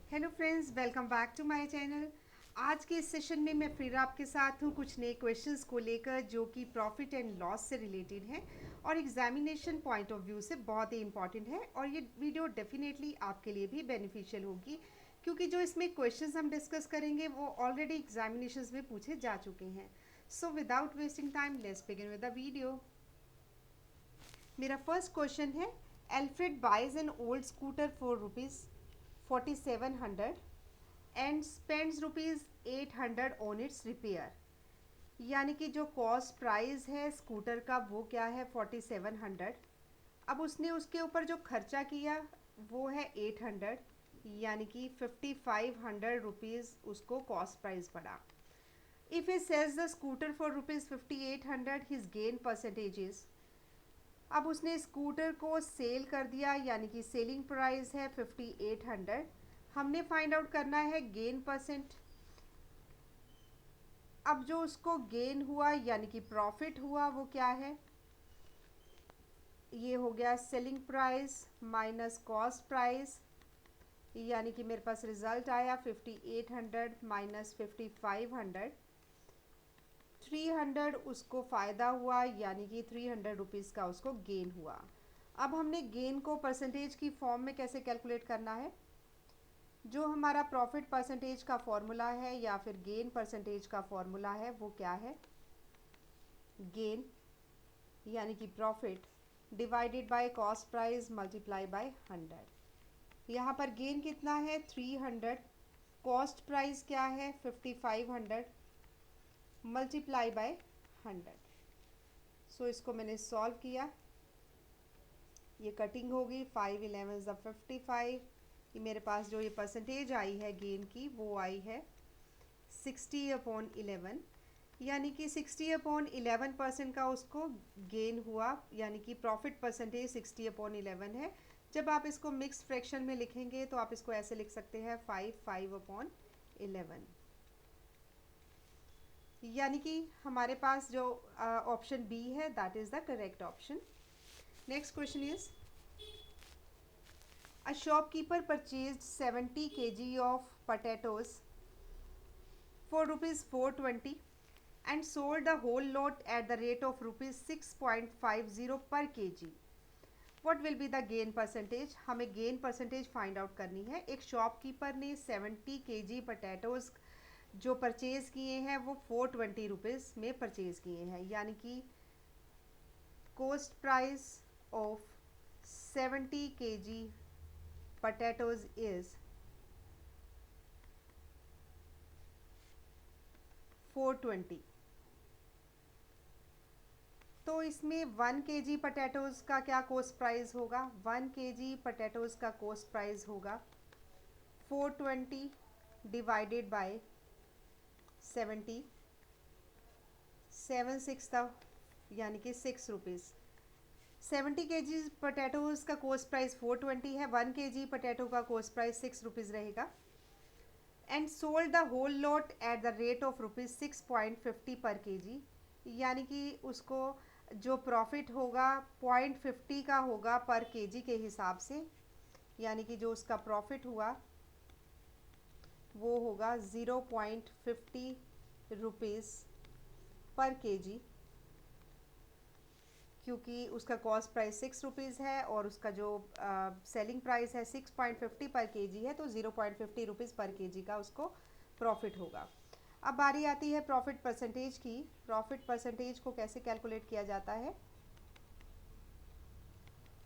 Hello friends, welcome back to my channel. आज के इस सेशन में मैं फिर आपके साथ हूँ कुछ नए क्वेश्चंस को लेकर जो कि प्रॉफिट एंड लॉस से रिलेटेड हैं और एग्जामिनेशन पॉइंट ऑफ व्यू से बहुत ही इंपॉर्टेंट है। और ये वीडियो डेफिनेटली आपके लिए भी बेनिफिशियल होगी क्योंकि जो इसमें क्वेश्चंस हम डिस्कस करेंगे वो ऑलरेडी एग्जामिनेशंस में पूछे जा चुके हैं। So without wasting time let's begin with the video. मेरा फर्स्ट क्वेश्चन है, Alfred buys an old scooter for rupees 4700 and spends rupees 800 on its repair. यानी कि जो कॉस्ट प्राइस है स्कूटर का वो क्या है 4700। अब उसने उसके ऊपर जो खर्चा किया वो है 800, यानी कि 5500 रुपीज़ उसको कॉस्ट प्राइस पड़ा। If he sells the scooter for rupees 5800 his gain percentage. अब उसने स्कूटर को सेल कर दिया यानी कि सेलिंग प्राइस है 5800। हमने फाइंड आउट करना है गेन परसेंट। अब जो उसको गेन हुआ यानी कि प्रॉफिट हुआ वो क्या है, ये हो गया selling price minus cost price, यानी कि मेरे पास रिजल्ट आया 5800 माइनस 5500। 300 उसको फ़ायदा हुआ यानी कि 300 रुपीज़ का उसको गेन हुआ। अब हमने गेन को परसेंटेज की फॉर्म में कैसे कैलकुलेट करना है, जो हमारा प्रॉफिट परसेंटेज का फॉर्मूला है या फिर गेन परसेंटेज का फॉर्मूला है वो क्या है, गेन यानी कि profit divided by cost price multiply by 100। यहाँ पर गेन कितना है 300, कॉस्ट प्राइस क्या है 5500 मल्टीप्लाई बाय 100। सो इसको मैंने सॉल्व किया, ये कटिंग होगी 5 11 55। ये मेरे पास जो ये परसेंटेज आई है गेन की वो आई है 60/11, यानी कि 60/11% का उसको गेन हुआ, यानी कि प्रॉफिट परसेंटेज 60/11 है। जब आप इसको मिक्स फ्रैक्शन में लिखेंगे तो आप इसको ऐसे लिख सकते हैं 5/11, यानी कि हमारे पास जो ऑप्शन बी है that is the correct option. Next question is, a shopkeeper purchased 70 kg of potatoes for rupees 420 and sold the whole lot at the rate of rupees 6.50 per kg. What will be the gain percentage? हमें gain percentage find out करनी है। एक shopkeeper ने 70 kg potatoes जो purchase किए हैं वो 420 rupees में परचेज़ किए हैं, यानी कि cost price of 70 kg potatoes is 420। तो इसमें 1 kg पटैटोज़ का क्या कॉस्ट प्राइस होगा, 1 kg पटैटोज़ का कॉस्ट प्राइस होगा 420 डिवाइडेड बाय 70, 7 6 यानी कि 6 रुपीज़। 70 kg पटैटोज़ का कॉस्ट प्राइस 420 है, 1 kg पटैटो का कॉस्ट प्राइस 6 रुपीज़ रहेगा। And sold the whole lot at the rate of rupees 6.50 per KG, यानी कि उसको जो प्रॉफिट होगा 0.50 का होगा पर केजी के हिसाब से, यानी कि जो उसका प्रॉफिट हुआ वो होगा 0.50 रुपीज़ पर केजी, क्योंकि उसका कॉस्ट प्राइस 6 रुपीज़ है और उसका जो सेलिंग प्राइस है 6.50 पर केजी है, तो 0.50 रुपीज़ पर केजी का उसको प्रॉफिट होगा। अब बारी आती है प्रॉफिट परसेंटेज की। प्रॉफिट परसेंटेज को कैसे कैलकुलेट किया जाता है,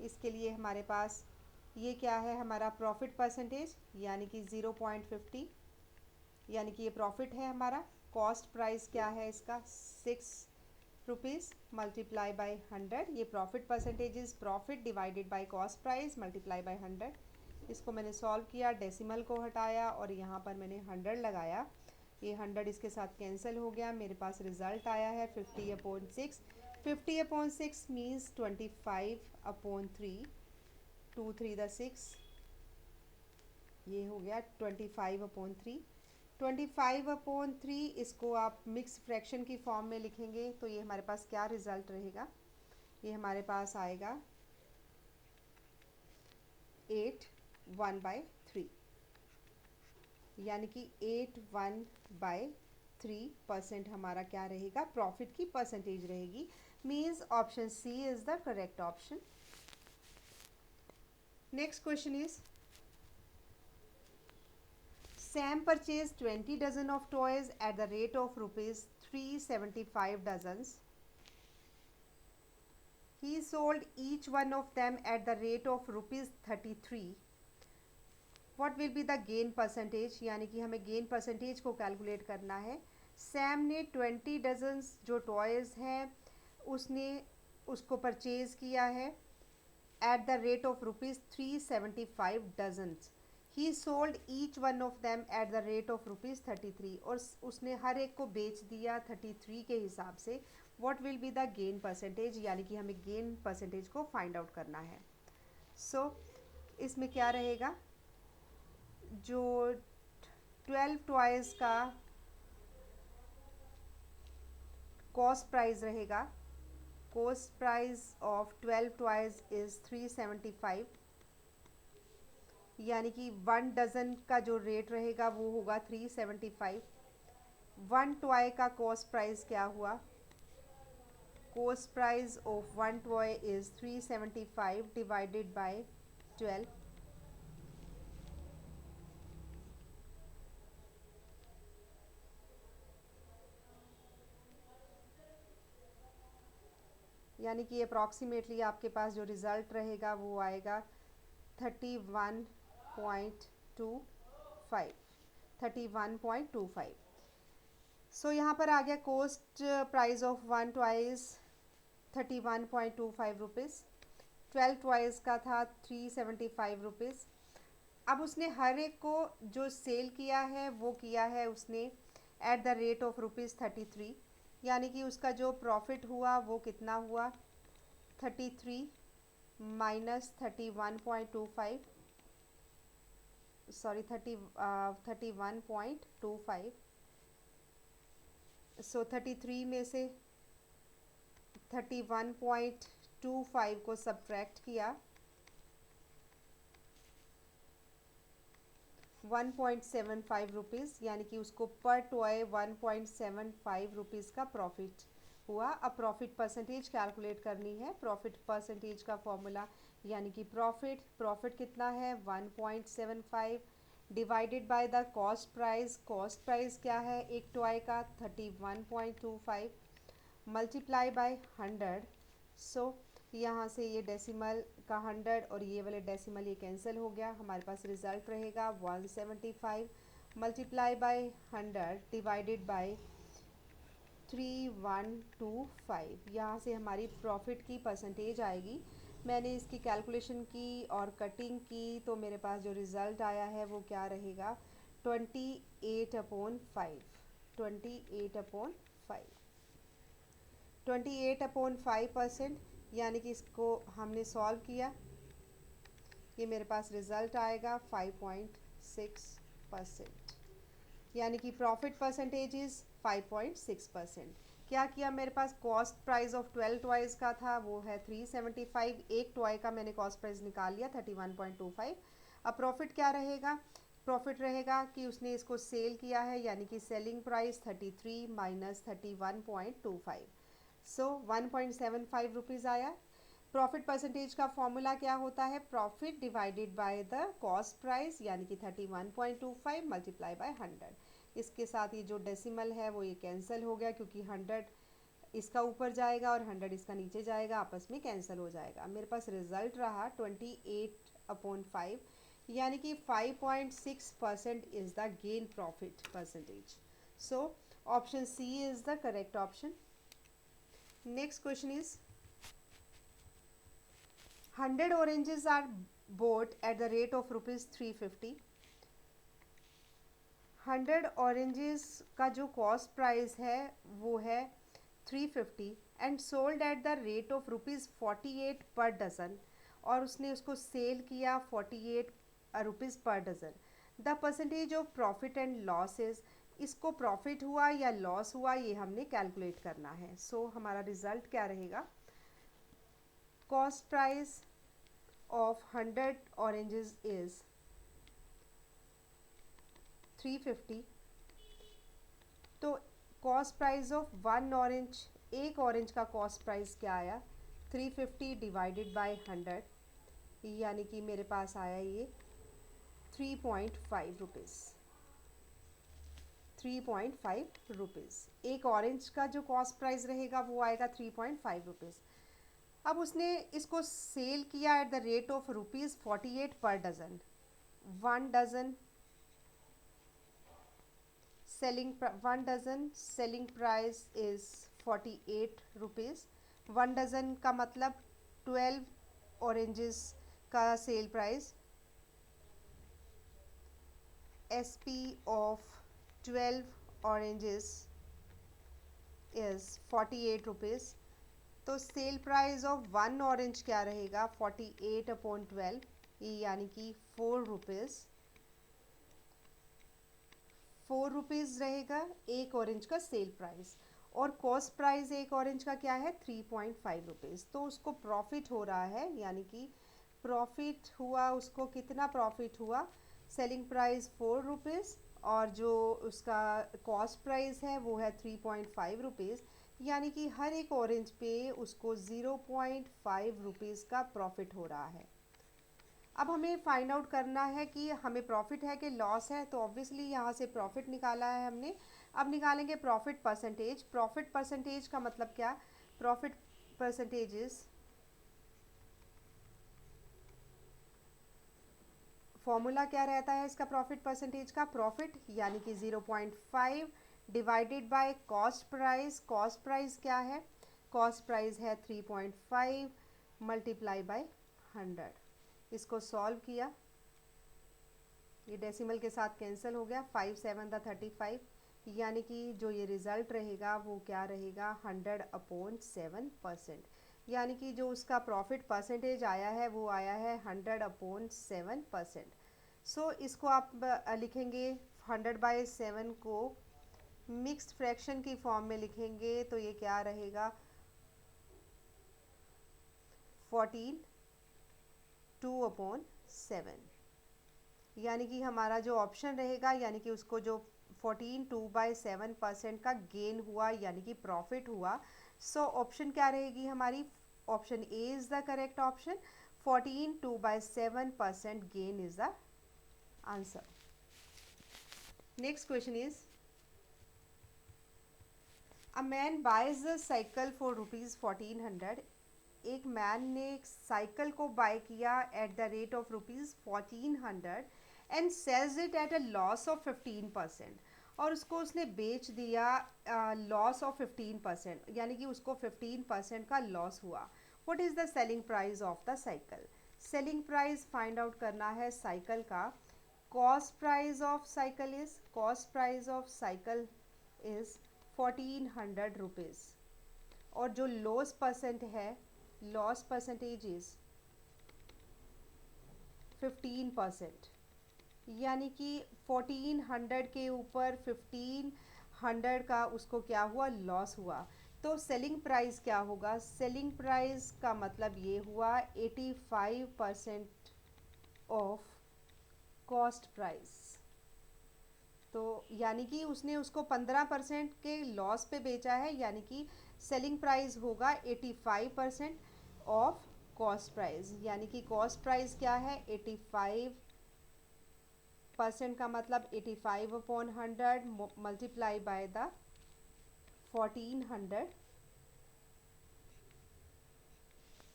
इसके लिए हमारे पास ये क्या है, हमारा प्रॉफिट परसेंटेज यानी कि 0.50, यानी कि ये प्रॉफिट है हमारा। कॉस्ट प्राइस क्या है इसका 6 रुपीज़ मल्टीप्लाई बाय 100। ये profit percentage is profit divided by cost price multiply by 100। इसको मैंने सॉल्व किया, डेसिमल को हटाया और यहाँ पर मैंने 100 लगाया। ये 100 इसके साथ कैंसिल हो गया, मेरे पास रिज़ल्ट आया है 50/6। 50/6 मीन्स 25/3, 2 3 द 6, ये हो गया 25/3। 25/3 इसको आप मिक्स फ्रैक्शन की फॉर्म में लिखेंगे तो ये हमारे पास क्या रिज़ल्ट रहेगा, ये हमारे पास आएगा 8 1/3। यानी कि 81/3% हमारा क्या रहेगा, प्रॉफिट की परसेंटेज रहेगी। Means option C is the correct option. Next question is Sam purchased 20 dozen of toys at the rate of rupees 375 dozens. He sold each one of them at the rate of rupees 33. What will be the gain percentage? यानी कि हमें gain percentage को calculate करना है। Sam ने 20 dozens जो toys हैं उसने उसको परचेज़ किया है at the rate of rupees 375 dozens. He sold each one of them at the rate of rupees 33 और उसने हर एक को बेच दिया 33 के हिसाब से। What will be the gain percentage? यानी कि हमें गेन परसेंटेज को फाइंड आउट करना है। इसमें क्या रहेगा, जो 12 टॉयज़ का कॉस्ट प्राइस रहेगा, cost price of 12 toys is 375, यानी कि 1 डज़न का जो रेट रहेगा वो होगा 375। 1 टॉय का कॉस्ट प्राइस क्या हुआ, cost price of 1 toy is 375 divided by 12, यानी कि अप्रॉक्सीमेटली आपके पास जो रिज़ल्ट रहेगा वो आएगा 31.25, 31.25। यहाँ पर आ गया cost price of 1 toys 31.25 rupees, 12 toys का था 375 रुपीज़। अब उसने हर एक को जो सेल किया है वो किया है उसने eight the rate of rupees 33, यानी कि उसका जो प्रॉफिट हुआ वो कितना हुआ, 33 माइनस 31.25, सॉरी 31.25। 33 में से 31.25 को सब्ट्रैक्ट किया, 1.75 रुपीज़, यानी कि उसको पर टॉय 1.75 रुपीज़ का प्रॉफिट हुआ। अब प्रॉफिट परसेंटेज कैलकुलेट करनी है। प्रॉफिट परसेंटेज का फॉर्मूला यानी कि प्रॉफिट कितना है 1.75 divided by the cost price. Cost price क्या है एक टॉय का 31.25 मल्टीप्लाई बाय 100। यहाँ से ये डेसिमल का 100 और ये वाले डेसिमल ये कैंसिल हो गया, हमारे पास रिज़ल्ट रहेगा 175 मल्टीप्लाई बाय 100 डिवाइडेड बाय 3125। यहाँ से हमारी प्रॉफिट की परसेंटेज आएगी। मैंने इसकी कैलकुलेशन की और कटिंग की तो मेरे पास जो रिज़ल्ट आया है वो क्या रहेगा 28/5, 28/5, 28/5%, यानी कि इसको हमने सॉल्व किया, ये मेरे पास रिज़ल्ट आएगा 5.6%, यानी कि प्रॉफिट परसेंटेज इज़ 5.6%। क्या किया, मेरे पास कॉस्ट प्राइस ऑफ 12 टॉयज़ का था वो है 375, एक टॉय का मैंने कॉस्ट प्राइस निकाल लिया 31.25। अब प्रॉफिट क्या रहेगा, प्रॉफिट रहेगा कि उसने इसको सेल किया है, यानी कि सेलिंग प्राइस 33 माइनस 31.25, 1.75 रुपीज़ आया। प्रॉफिट परसेंटेज का फॉर्मूला क्या होता है, profit divided by the cost price, यानी कि 31.25 मल्टीप्लाई बाय 100। इसके साथ ये जो डेसिमल है वो ये कैंसिल हो गया, क्योंकि 100 इसका ऊपर जाएगा और 100 इसका नीचे जाएगा, आपस में कैंसिल हो जाएगा। मेरे पास रिजल्ट रहा 28/5, यानी कि 5.6% is the gain profit percentage. Option C is the correct option. Next question is 100 oranges are bought at the rate of rupees 350। 100 oranges का जो कॉस्ट प्राइस है वो है 350 and sold at the rate of rupees 48 पर dozen, और उसने उसको cell किया 48 रुपीज़ पर dozen. The percentage of profit and losses, इसको प्रॉफिट हुआ या लॉस हुआ ये हमने कैलकुलेट करना है। हमारा रिज़ल्ट क्या रहेगा, cost price of 100 oranges is 350, तो cost price of one orange, एक ऑरेंज का कॉस्ट प्राइस क्या आया, 350 डिवाइडेड बाय 100, यानी कि मेरे पास आया ये 3.5 रुपीज़। 3.5 रुपीज़ एक ऑरेंज का जो कॉस्ट प्राइस रहेगा वो आएगा 3.5 रुपीज़। अब उसने इसको सेल किया एट द रेट ऑफ ₹48 पर dozen. 1 dozen selling price is 48 rupees. 1 dozen का मतलब 12 ऑरेंजेस का sale price, SP of 12 oranges is 48 rupees. तो sale price of one orange क्या रहेगा, 48/12, यानी कि 4 रुपीज़। 4 रुपीज़ रहेगा एक ऑरेंज का सेल प्राइस, और कॉस्ट प्राइस एक ऑरेंज का क्या है, 3.5 रुपीज़। तो उसको प्रॉफिट हो रहा है, यानी कि प्रॉफिट हुआ, उसको कितना प्रॉफिट हुआ, सेलिंग प्राइस 4 रुपीज़ और जो उसका कॉस्ट प्राइस है वो है 3.5 रुपीज़, यानी कि हर एक ऑरेंज पे उसको 0.5 रुपीज़ का प्रॉफिट हो रहा है। अब हमें फाइंड आउट करना है कि हमें प्रॉफिट है कि लॉस है, तो ऑब्वियसली यहाँ से प्रॉफिट निकाला है हमने। अब निकालेंगे प्रॉफिट परसेंटेज। प्रॉफिट परसेंटेज का मतलब क्या, प्रॉफिट परसेंटेज इज, फॉर्मूला क्या रहता है इसका प्रॉफिट परसेंटेज का, प्रॉफिट यानी कि 0.5 divided by cost price. Cost price क्या है, कॉस्ट प्राइस है 3.5 मल्टीप्लाई बाय 100। इसको सॉल्व किया, ये डेसिमल के साथ कैंसिल हो गया, 5 7 35, यानी कि जो ये रिज़ल्ट रहेगा वो क्या रहेगा, 100/7%, यानी कि जो उसका प्रॉफिट परसेंटेज आया है वो आया है 100/7%। सो इसको आप लिखेंगे 100/7 को मिक्स्ड फ्रैक्शन की फॉर्म में लिखेंगे तो ये क्या रहेगा, 14 2/7, यानी कि हमारा जो ऑप्शन रहेगा, यानी कि उसको जो 14 2/7% का गेन हुआ यानी कि प्रॉफिट हुआ। सो ऑप्शन क्या रहेगी हमारी, option A is the correct option, 14 2/7% gain is the answer. Next question is, a man buys the cycle for ₹1400। एक मैन ने एक साइकिल को बाय किया at the rate of ₹1400 and sells it at a loss of 15%, और उसको उसने बेच दिया लॉस ऑफ 15%, यानी कि उसको 15% का लॉस हुआ। What is the selling price of the cycle. Selling price find out करना है साइकिल का। Cost price of cycle is, cost price of cycle is 1400 rupees, और जो लॉस परसेंट है, लॉस परसेंटेज इज 15%, यानी कि 1400 के ऊपर 1500 का उसको क्या हुआ, लॉस हुआ। तो सेलिंग प्राइस क्या होगा, सेलिंग प्राइस का मतलब ये हुआ 85% ऑफ कॉस्ट प्राइस। तो यानी कि उसने उसको 15% के लॉस पे बेचा है, यानी कि सेलिंग प्राइस होगा 85% ऑफ कॉस्ट प्राइस, यानी कि कॉस्ट प्राइस क्या है 85% का मतलब 85/100 मल्टीप्लाई बाय द 1400।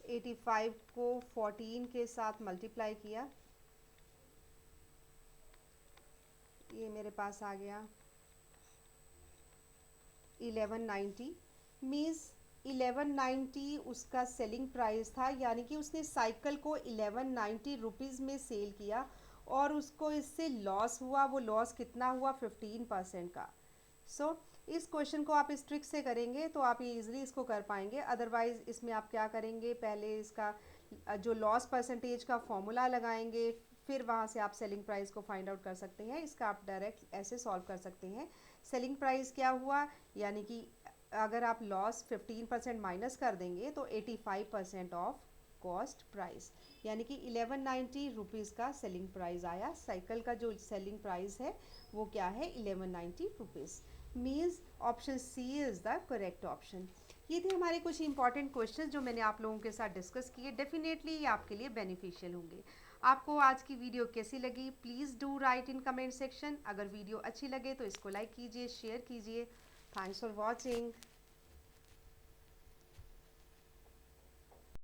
85 को 14 के साथ मल्टीप्लाई किया, ये मेरे पास आ गया 1190, मीन्स 1190 उसका सेलिंग प्राइस था, यानी कि उसने साइकिल को 1190 रुपीज़ में सेल किया और उसको इससे लॉस हुआ। वो लॉस कितना हुआ, 15% का। सो इस क्वेश्चन को आप इस ट्रिक से करेंगे तो आप ये इजीली इसको कर पाएंगे। अदरवाइज़ इसमें आप क्या करेंगे, पहले इसका जो लॉस परसेंटेज का फॉर्मूला लगाएंगे, फिर वहाँ से आप सेलिंग प्राइस को फाइंड आउट कर सकते हैं। इसका आप डायरेक्ट ऐसे सॉल्व कर सकते हैं। सेलिंग प्राइस क्या हुआ, यानी कि अगर आप लॉस 15% माइनस कर देंगे तो 85% ऑफ कॉस्ट प्राइस, यानी कि 1190 रुपीज़ का सेलिंग प्राइस आया। साइकिल का जो सेलिंग प्राइस है वो क्या है, 1190 rupees. Means option C is the correct option. ये थे हमारे कुछ इंपॉर्टेंट क्वेश्चन जो मैंने आप लोगों के साथ डिस्कस किए। डेफिनेटली ये आपके लिए बेनिफिशियल होंगे। आपको आज की वीडियो कैसी लगी, please do right in comment section. अगर वीडियो अच्छी लगे तो इसको लाइक कीजिए, शेयर कीजिए। Thanks for watching.